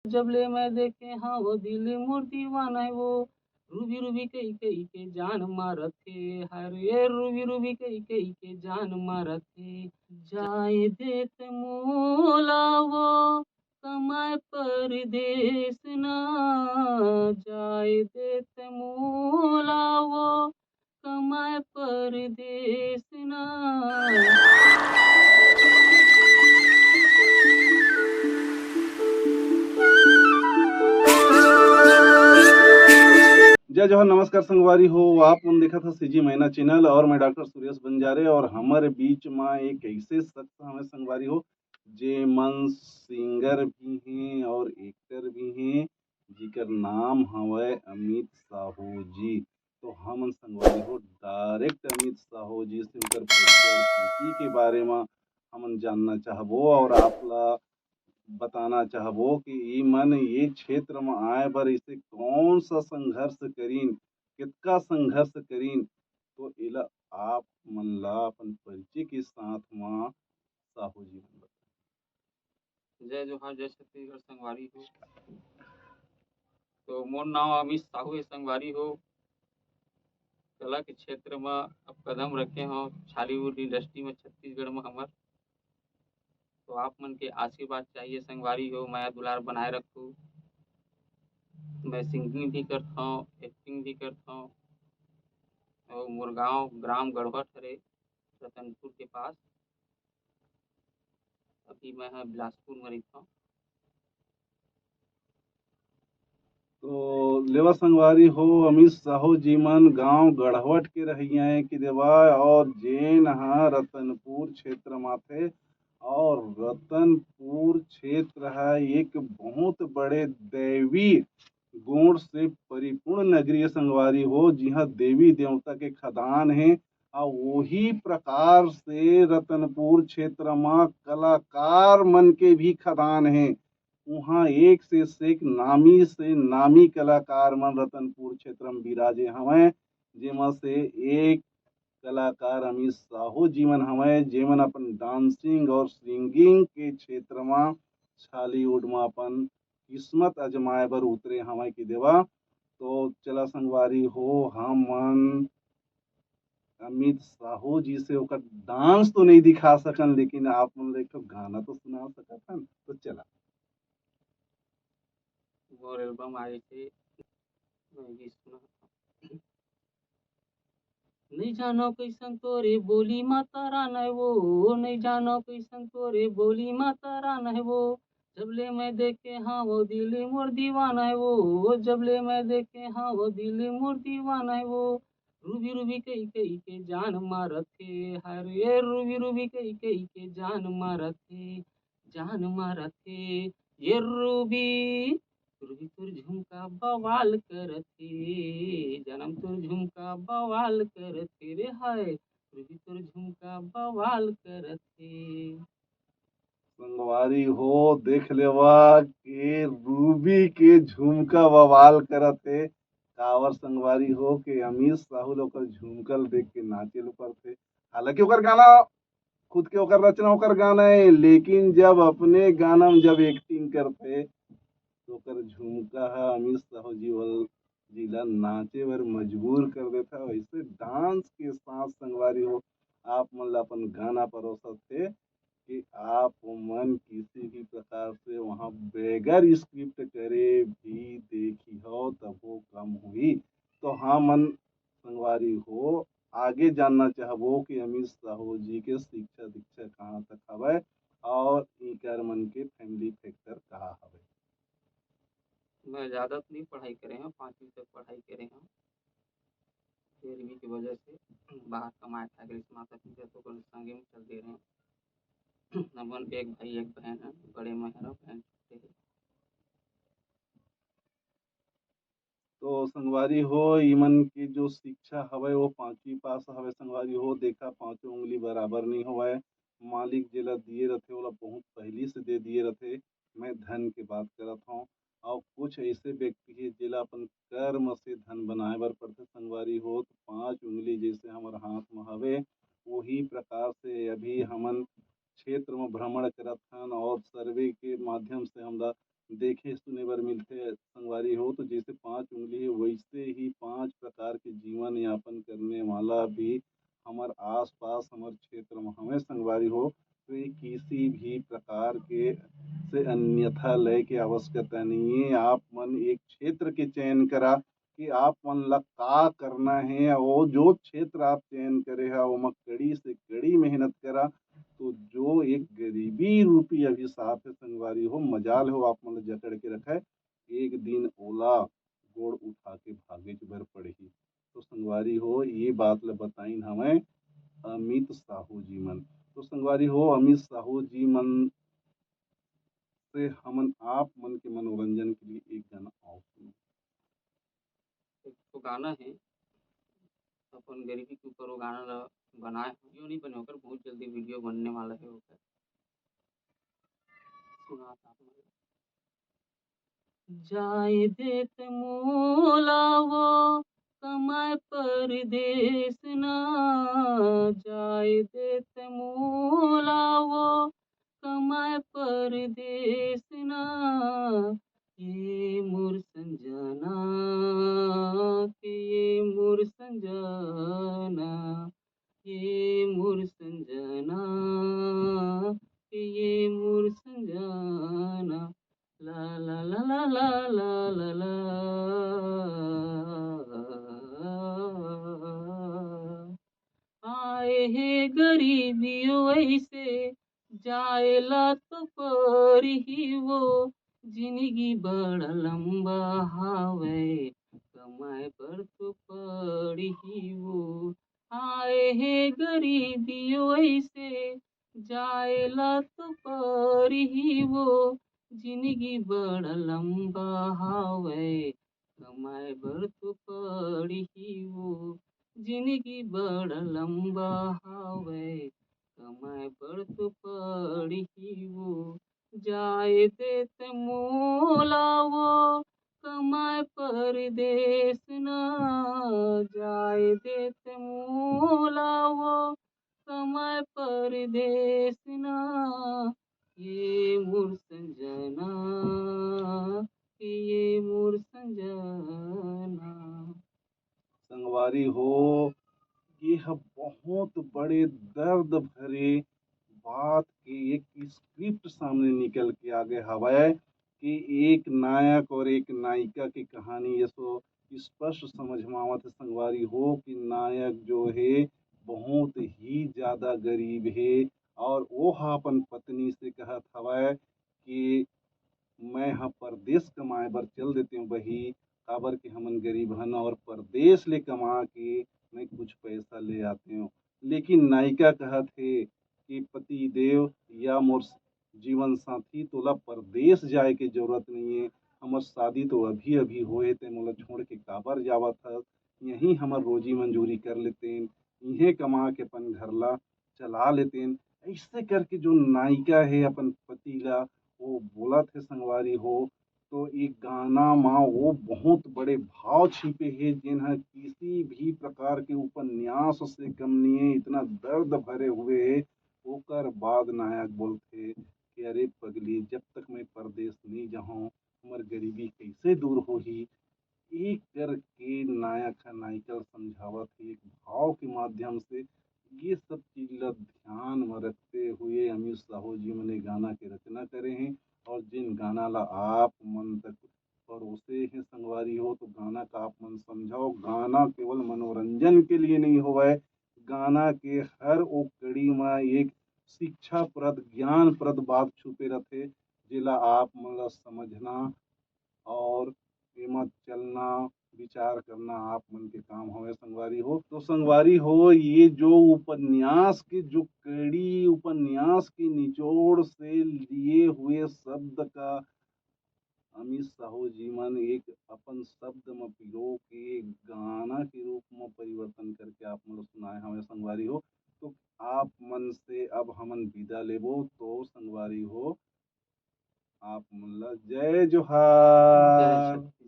जब ले मैं देखे हाँ वो दिल मोर दीवाना है वो। रूबी रूबी कई कई के जान मारत थे। हरे रूबी रूबी कई कई के जान मारत थे। जाए देत मोला वो कमाए परदेस ना। जाए देत मोला वो कमाए परदेस ना। जय जोहर, नमस्कार संगवारी हो। आप मन देखा था सीजी मैना चैनल और मैं डॉक्टर सुरेश बंजारे और हमारे बीच में एक ऐसे शख्स हमें संगवारी हो जे मन सिंगर भी हैं और एक्टर भी हैं, जिकर नाम हवे अमित साहू जी। तो हम संगवारी हो डायरेक्ट अमित साहू जी से उनकर परिचय और कृति के बारे में हम जानना चाहबो और आप ला बताना चाहबो कि ई मन ये क्षेत्र में आए बर इसे कौन सा संघर्ष करीन, कितना संघर्ष करीन। तो इला आप मन ला अपन परिचय के साथ में साहू जी मन जय जोहार जय छत्तीसगढ़ संगवारी हो। तो मोर नाम अमित साहू है संगवारी हो। कला के क्षेत्र में अब कदम रखे हो बॉलीवुड इंडस्ट्री में छत्तीसगढ़ में हमर। तो आप मन के आशीर्वाद चाहिए संगवारी हो, माया दुलार बनाए रखूँ। मैं सिंगिंग भी करता हूँ, एक्टिंग भी करता हूँ। और मोर गाँव ग्राम गढ़वा हरे, रतनपुर के पास। अभी मैं बिलासपुर में रहता हूँ। तो लेवा संगवारी हो अमित साहू जी मन गांव गढ़वट के रहिया कि देवा और जेन हा रतनपुर क्षेत्र माथे। और रतनपुर क्षेत्र है एक बहुत बड़े दैवी गुण से परिपूर्ण नगरीय संगवारी हो, जिहा देवी देवता के खदान है। और वही प्रकार से रतनपुर क्षेत्र में कलाकार मन के भी खदान है। वहाँ एक से नामी कलाकार मन रतनपुर क्षेत्र में बिराजे हवै, जेमा से एक कलाकार अमित साहू जी मन हवै, जेमन अपन डांसिंग और सिंगिंग के क्षेत्र में बॉलीवुड में अपन किस्मत अजमाए बर उतरे हवै कि देवा। तो चला संगवारी हो हमन अमित साहू जी से ओकर डांस तो नहीं दिखा सकन, लेकिन आप मन एक ठो गाना तो सुना सकत हन। तो चला मोर एल्बम आए थे, मैं भी सुना। नहीं जानो कैसन तोरे बोली माता राना है वो। नहीं जानो कैसन तोरे बोली माता राना है वो। जब ले मैं देखे हाँ वो दिल मोर दीवाना है वो। जब ले मैं देखे हाँ वो दिल मोर दीवाना है वो। रूबी रूबी कई कई के जान मारत थे। हरे रूबी रूबी कई कई के जान मारत थे। जान मारत थे। ये रूबी तुरही तुर झुमका बवाल करथे। जनम तुर झुमका बवाल करथे रे हाय। तुरही तुर झुमका बवाल करथे। संगवारी हो देख लेवा के रूबी के झुमका बवाल करत है। कावर संगवारी हो के अमित साहू ओकर झुमकल देख के नाचे ऊपर थे। हालांकि ओकर गाना खुद के ओकर रचना ओकर गाना है, लेकिन जब अपने गाना में जब एक्टिंग करते तो ओकर झुमका हा अमित साहू जी वल जिला नाचे बर मजबूर कर देता। वैसे डांस के साथ संगवारी हो आप मन ला अपन गाना परोसत थे कि आप मन किसी भी प्रकार से वहाँ बगैर स्क्रिप्ट करे भी देखी हो तब वो कम हुई। तो हाँ मन संगवारी हो आगे जानना चाहबो कि अमित साहू जी के शिक्षा दीक्षा कहाँ तक हवय और इकर मन के फैमिली फैक्टर कहाँ हवय। मैं ज़्यादा तो नहीं पढ़ाई करे हैं, 5वीं तक पढ़ाई करे हैं। 13वीं की वजह से बाहर कमाए खाए माता पिता तो कोई संगे में चल दे रहे हैं। हमन एक भाई एक बहन है, बड़े में है बहन छोटे है। तो संगवारी हो ईमन की जो शिक्षा हवय वो 5वीं पास हवय। संगवारी हो देखा पांचों उंगली बराबर नहीं होवय। मालिक जेला दिए रथे ओला बहुत पहली से दे दिए रथे। मैं धन की बात करत हूँ और कुछ ऐसे व्यक्ति है जेला अपन कर्म से धन बनाए बर पड़थे। संगवारी हो तो 5 उंगली जैसे हमारे हाथ में हवे वही प्रकार से अभी हमन क्षेत्र में भ्रमण करत हन और सर्वे के माध्यम से हमरा देखे सुने सुने बर मिलथे संगवारी हो। तो जैसे 5 उँगली है वैसे ही 5 प्रकार के जीवन यापन करने वाला भी हमार आस-पास हमार क्षेत्र में हवे संगवारी हो। तो ये किसी भी प्रकार के से अन्यथा लय के आवश्यकता नहीं है। आप मन एक क्षेत्र के चयन करा कि आप मन ला का करना है और जो क्षेत्र आप चयन करे है ओमा कड़ी से कड़ी मेहनत करा। तो जो एक गरीबी रूपी अभिशाप है संगवारी हो, मजाल हो आप मन ला जकड़ के रखे, एक दिन ओला गोड़ उठा के भागे के बर पड़ही। तो संगवारी हो ये बात ला बताइन हमें अमित साहू जी मन। तो संगवारी हो अमित साहू जी मन से हमन आप मन के मनोरंजन के लिए एक गाना और सुनो। एक तो गाना है अपन गरीबी के ऊपर वो गाना ला बनाए वीडियो नहीं बने होकर बहुत जल्दी वीडियो बनने वाला है होकर सुना था जाए देत मोला वो कमाए परदेस ना जाए देत मोला वो कमाए परदेस ना ये मोर संजना के ये मोर संजना ये मोर संजना के ये मोर संजना ला ला ला ला ला ला ला ला आए हे गरीबियो ऐसे जाएला तो पर ही वो जिंदगी बड़ा लंबा हावे कमाए पर तो पड़ ही वो आए हे गरीबियो ऐसे जाएला तो पर ही वो जिंदगी बड़ा लंबा हावे कमाए बर तो पड़ ही वो जिंदगी बड़ा लंबा हावे कमाए बर तो पड़ ही वो जाए देत मोला वो कमाए परदेस ना जाए देत मोला वो कमाए परदेस ना ये मोर संजना ये मोर संजना। संगवारी हो ये ह बहुत बड़े दर्द भरे बात के एक स्क्रिप्ट सामने निकल के आ गए हवय कि एक नायक और एक नायिका की कहानी ये सो स्पष्ट समझ में आवत है संगवारी हो कि नायक जो है बहुत ही ज्यादा गरीब है और वो ह अपन पत्नी से कहत हवय कि मैं हाँ परदेस कमाए बर चल देती हूँ बही काबर के हमन गरीब हन और परदेस ले कमा के मैं कुछ पैसा ले आती हूँ। लेकिन नायिका कहत है कि पति देव या मोर जीवन साथी तोला परदेस जाए के जरूरत नहीं है। हमर शादी तो अभी अभी होए ते मोला छोड़ के काबर जावत हस। यहीं हमर रोजी मंजूरी कर लेतेन इहें कमा के अपन घर ला चला लेतेन। ऐसे करके जो नायिका है अपन पति ला वो बोला थे संगवारी हो। तो एक गाना माँ वो बहुत बड़े भाव छिपे है जिन ह किसी भी प्रकार के उपन्यास से कम नहीं है इतना दर्द भरे हुए है। ओकर बाद नायक बोलथे कि अरे पगली जब तक मैं परदेस नहीं जाहूँ हमर गरीबी कैसे दूर होही। एक करके नायक ह नायिका ल समझावत है एक भाव के माध्यम से। ये सब चीज ला ध्यान में रखते हुए अमित साहू जी ने गाना के रचना करे हैं और जिन गाना ला आप मन तक परोसे हैं संगवारी हो। तो गाना का आप मन समझाओ गाना केवल मनोरंजन के लिए नहीं होवे। गाना के हर वो कड़ी में एक शिक्षाप्रद ज्ञानप्रद बात छुपे रहते जेला आप मन ला समझना और एमा चलना विचार करना आप मन के काम हवे संगवारी हो। तो संगवारी हो ये जो उपन्यास के जो कड़ी उपन्यास के निचोड़ से लिए हुए शब्द का अमित साहू जी मन एक अपन शब्द में पिरो के गाना के रूप में परिवर्तन करके आप मन सुनाए हमें संगवारी हो। तो आप मन से अब हमन विदा लेबो तो संगवारी हो आप मन ला जय जय जोहार। जवान।